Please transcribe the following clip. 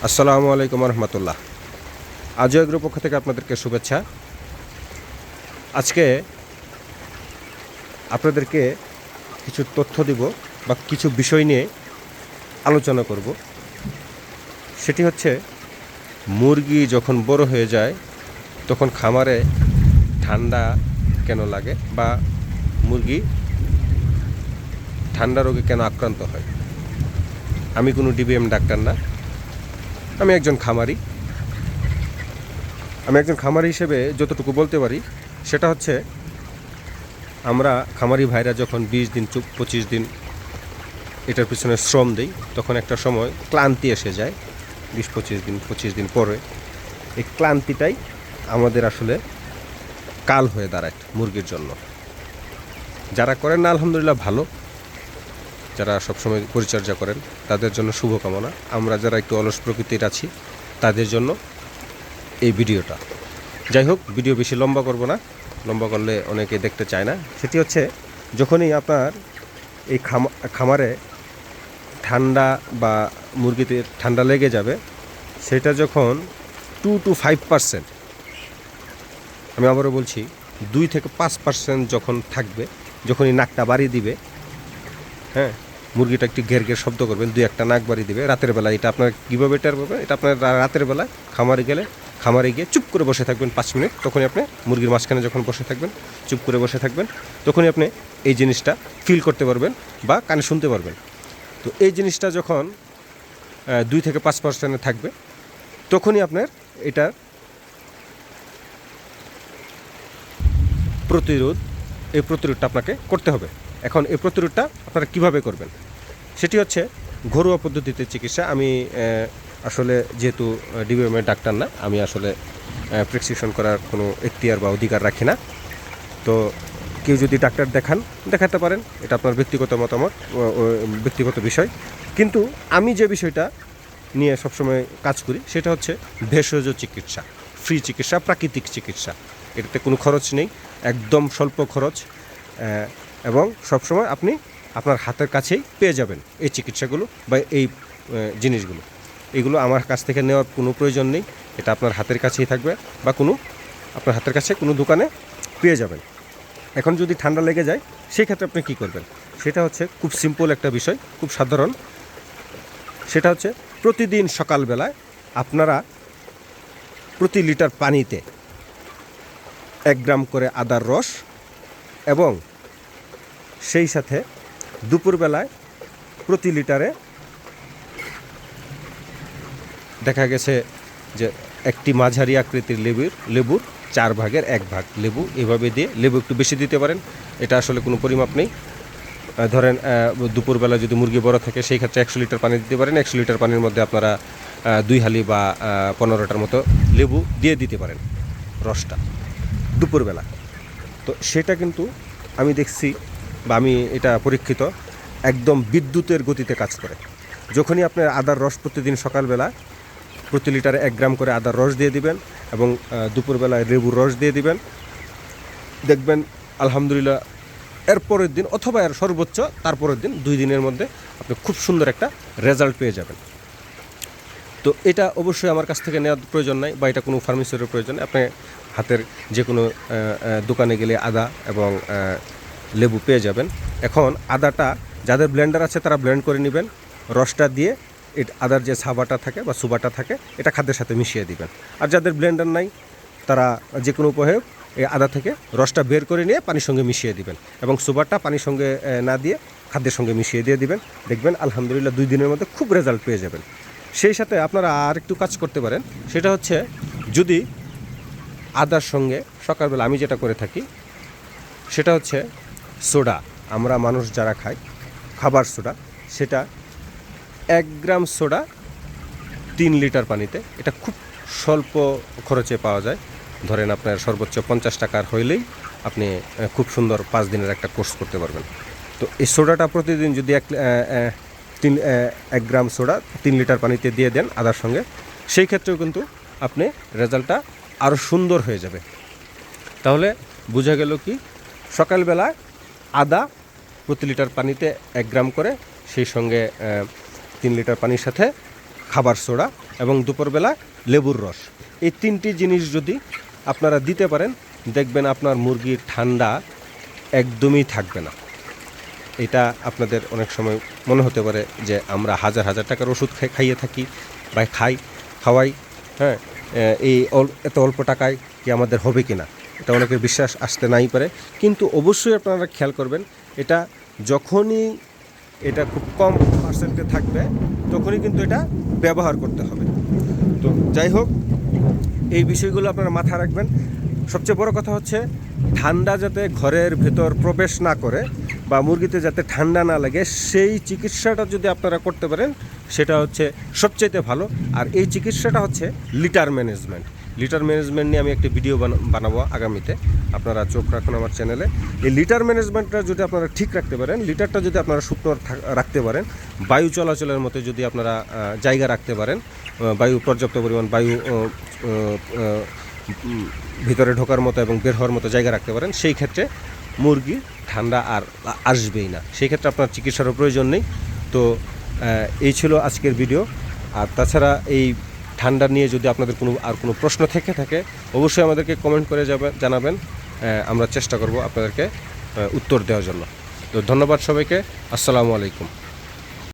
আসসালামু আলাইকুম রহমতুল্লাহ। আজও এগ্রো পক্ষ থেকে আপনাদেরকে শুভেচ্ছা। আজকে আপনাদেরকে কিছু তথ্য দিব বা কিছু বিষয় নিয়ে আলোচনা করব। সেটি হচ্ছে মুরগি যখন বড় হয়ে যায় তখন খামারে ঠান্ডা কেন লাগে বা মুরগি ঠান্ডা রোগে কেন আক্রান্ত হয়। আমি কোনো ডিবিএম ডাক্তার না, আমি একজন খামারি হিসেবে যতটুকু বলতে পারি সেটা হচ্ছে আমরা খামারি ভাইরা যখন 20 দিন 25 দিন এটার পিছনে শ্রম দিই তখন একটা সময় ক্লান্তি এসে যায়। 20-25 দিন পরে এই ক্লান্তিটাই আমাদের আসলে কাল হয়ে দাঁড়ায় মুরগির জন্য। যারা করেন না আলহামদুলিল্লাহ ভালো, যারা সবসময় পরিচর্যা করেন তাদের জন্য শুভকামনা। আমরা যারা একটু অলস প্রকৃতির আছি তাদের জন্য এই ভিডিওটা। যাই হোক, ভিডিও বেশি লম্বা করব না, লম্বা করলে অনেকে দেখতে চায় না। সেটি হচ্ছে যখনই আপনার এই খামারে ঠান্ডা বা মুরগিতে ঠান্ডা লেগে যাবে, সেটা যখন 2 to 5%, আমি আবারও বলছি 2 থেকে 5% যখন থাকবে, যখনই নাকটা বাড়িয়ে দিবে, হ্যাঁ, মুরগিটা একটু ঘের ঘের শব্দ করবেন, 2-1টা নাক বাড়িয়ে দিবে রাতের বেলা। এটা আপনার কীভাবে টের পাবেন? এটা আপনার রাতের বেলা খামারে গিয়ে চুপ করে বসে থাকবেন 5 মিনিট। তখনই আপনি মুরগির মাঝখানে যখন বসে থাকবেন, চুপ করে বসে থাকবেন, তখনই আপনি এই জিনিসটা ফিল করতে পারবেন বা কানে শুনতে পারবেন। তো এই জিনিসটা যখন 2 থেকে 5% থাকবে, তখনই আপনার এটার প্রতিরোধটা আপনাকে করতে হবে। এখন এই প্রতিরোধটা আপনারা কিভাবে করবেন সেটি হচ্ছে ঘরোয়া পদ্ধতিতে চিকিৎসা। আমি আসলে যেহেতু ডিবিএমের ডাক্তার না, আমি আসলে প্রেসক্রিপশন করার কোনো এখতিয়ার বা অধিকার রাখি না। তো কেউ যদি ডাক্তার দেখাতে পারেন, এটা আপনার ব্যক্তিগত মতামত, ব্যক্তিগত বিষয়। কিন্তু আমি যে বিষয়টা নিয়ে সবসময় কাজ করি সেটা হচ্ছে ভেষজ চিকিৎসা, ফ্রি চিকিৎসা, প্রাকৃতিক চিকিৎসা। এটাতে কোনো খরচ নেই, একদম স্বল্প খরচ, এবং সবসময় আপনি আপনার হাতের কাছেই পেয়ে যাবেন এই চিকিৎসাগুলো বা এই জিনিসগুলো। এগুলো আমার কাছ থেকে নেওয়ার কোনো প্রয়োজন নেই, এটা আপনার হাতের কাছেই থাকবে বা আপনার হাতের কাছে কোনো দোকানে পেয়ে যাবেন। এখন যদি ঠান্ডা লেগে যায় সেই ক্ষেত্রে আপনি কী করবেন সেটা হচ্ছে খুব সিম্পল একটা বিষয়, খুব সাধারণ। সেটা হচ্ছে প্রতিদিন সকালবেলায় আপনারা প্রতি লিটার পানিতে 1 গ্রাম করে আদার রস এবং সেই সাথে দুপুরবেলায় প্রতি লিটারে দেখা গেছে যে একটি মাঝারি আকৃতির লেবুর 4 ভাগের 1 ভাগ লেবু, এভাবে দিয়ে, লেবু একটু বেশি দিতে পারেন, এটা আসলে কোনো পরিমাপ নেই। ধরেন দুপুরবেলা যদি মুরগি বড় থাকে সেই ক্ষেত্রে 100 লিটার পানি দিতে পারেন। 100 লিটার পানির মধ্যে আপনারা 2 হালি বা 15টার মতো লেবু দিয়ে দিতে পারেন রসটা দুপুরবেলা। তো সেটা কিন্তু আমি দেখছি বা আমি এটা পরীক্ষিত, একদম বিদ্যুতের গতিতে কাজ করে। যখনই আপনার আদার রস প্রতিদিন সকালবেলা প্রতি লিটারে 1 গ্রাম করে আদার রস দিয়ে দিবেন এবং দুপুরবেলায় লেবুর রস দিয়ে দিবেন, দেখবেন আলহামদুলিল্লাহ এর পরের দিন অথবা এর সর্বোচ্চ তারপরের দিন, 2 দিনের মধ্যে আপনি খুব সুন্দর একটা রেজাল্ট পেয়ে যাবেন। তো এটা অবশ্যই আমার কাছ থেকে নেওয়ার প্রয়োজন নাই বা এটা কোনো ফার্মেসির প্রয়োজন নেই। আপনি হাতের যে কোনো দোকানে গেলে আদা এবং লেবু পেয়ে যাবেন। এখন আদাটা যাদের ব্লেন্ডার আছে তারা ব্লেন্ড করে নেবেন, রসটা দিয়ে আদার যে ছাবাটা থাকে বা সুবাটা থাকে এটা খাদ্যের সাথে মিশিয়ে দিবেন। আর যাদের ব্লেন্ডার নাই তারা যে কোনো উপায়ে এই আদা থেকে রসটা বের করে নিয়ে পানির সঙ্গে মিশিয়ে দিবেন এবং সুবারটা পানির সঙ্গে না দিয়ে খাদ্যের সঙ্গে মিশিয়ে দিয়ে দিবেন। দেখবেন আলহামদুলিল্লাহ 2 দিনের মধ্যে খুব রেজাল্ট পেয়ে যাবেন। সেই সাথে আপনারা আর একটু কাজ করতে পারেন, সেটা হচ্ছে যদি আদার সঙ্গে সকালবেলা আমি যেটা করে থাকি সেটা হচ্ছে সোডা, আমরা মানুষ যারা খাই খাবার সোডা, সেটা 1 গ্রাম সোডা 3 লিটার পানিতে, এটা খুব স্বল্প খরচে পাওয়া যায়। ধরেন আপনার সর্বোচ্চ 50 টাকার হইলেই আপনি খুব সুন্দর 5 দিনের একটা কোর্স করতে পারবেন। তো এই সোডাটা প্রতিদিন যদি 1 গ্রাম সোডা 3 লিটার পানিতে দিয়ে দেন আদার সঙ্গে, সেই ক্ষেত্রেও কিন্তু আপনি রেজাল্টটা আরও সুন্দর হয়ে যাবে। তাহলে বোঝা গেল কি, সকালবেলায় আদা প্রতি লিটার পানিতে 1 গ্রাম করে, সেই সঙ্গে 3 লিটার পানির সাথে খাবার সোডা এবং দুপুরবেলা লেবুর রস। এই 3টি জিনিস যদি আপনারা দিতে পারেন, দেখবেন আপনার মুরগির ঠান্ডা একদমই থাকবে না। এটা আপনাদের অনেক সময় মনে হতে পারে যে আমরা হাজার হাজার টাকার ওষুধ খাইয়ে থাকি বা খাওয়াই, হ্যাঁ, এত অল্প টাকায় কি আমাদের হবে কি না, এটা অনেকের বিশ্বাস আসতে নাই পারে। কিন্তু অবশ্যই আপনারা খেয়াল করবেন, এটা যখনই এটা খুব কম পার্সেন্টে থাকবে তখনই কিন্তু এটা ব্যবহার করতে হবে। তো যাই হোক, এই বিষয়গুলো আপনারা মাথায় রাখবেন। সবচেয়ে বড় কথা হচ্ছে ঠান্ডা যাতে ঘরের ভেতর প্রবেশ না করে বা মুরগিতে যাতে ঠান্ডা না লাগে, সেই চিকিৎসাটা যদি আপনারা করতে পারেন সেটা হচ্ছে সবচাইতে ভালো। আর এই চিকিৎসাটা হচ্ছে লিটার ম্যানেজমেন্ট। লিটার ম্যানেজমেন্ট নিয়ে আমি একটি ভিডিও বানাবো আগামীতে, আপনারা চোখ রাখুন আমার চ্যানেলে। এই লিটার ম্যানেজমেন্টটা যদি আপনারা ঠিক রাখতে পারেন, লিটারটা যদি আপনারা শুকনো রাখতে পারেন, বায়ু চলাচলের মতো যদি আপনারা জায়গা রাখতে পারেন, বায়ু পর্যাপ্ত পরিমাণ বায়ু ভিতরে ঢোকার মতো এবং বের হওয়ার মতো জায়গা রাখতে পারেন, সেই ক্ষেত্রে মুরগির ঠান্ডা আর আসবেই না। সেই ক্ষেত্রে আপনার চিকিৎসারও প্রয়োজন নেই। তো এই ছিল আজকের ভিডিও। আর তাছাড়া এই ঠান্ডা নিয়ে যদি আপনাদের কোনো প্রশ্ন থেকে থাকে অবশ্যই আমাদেরকে কমেন্ট করে জানাবেন, আমরা চেষ্টা করব আপনাদেরকে উত্তর দেওয়ার জন্য। তো ধন্যবাদ সবাইকে, আসসালামু আলাইকুম।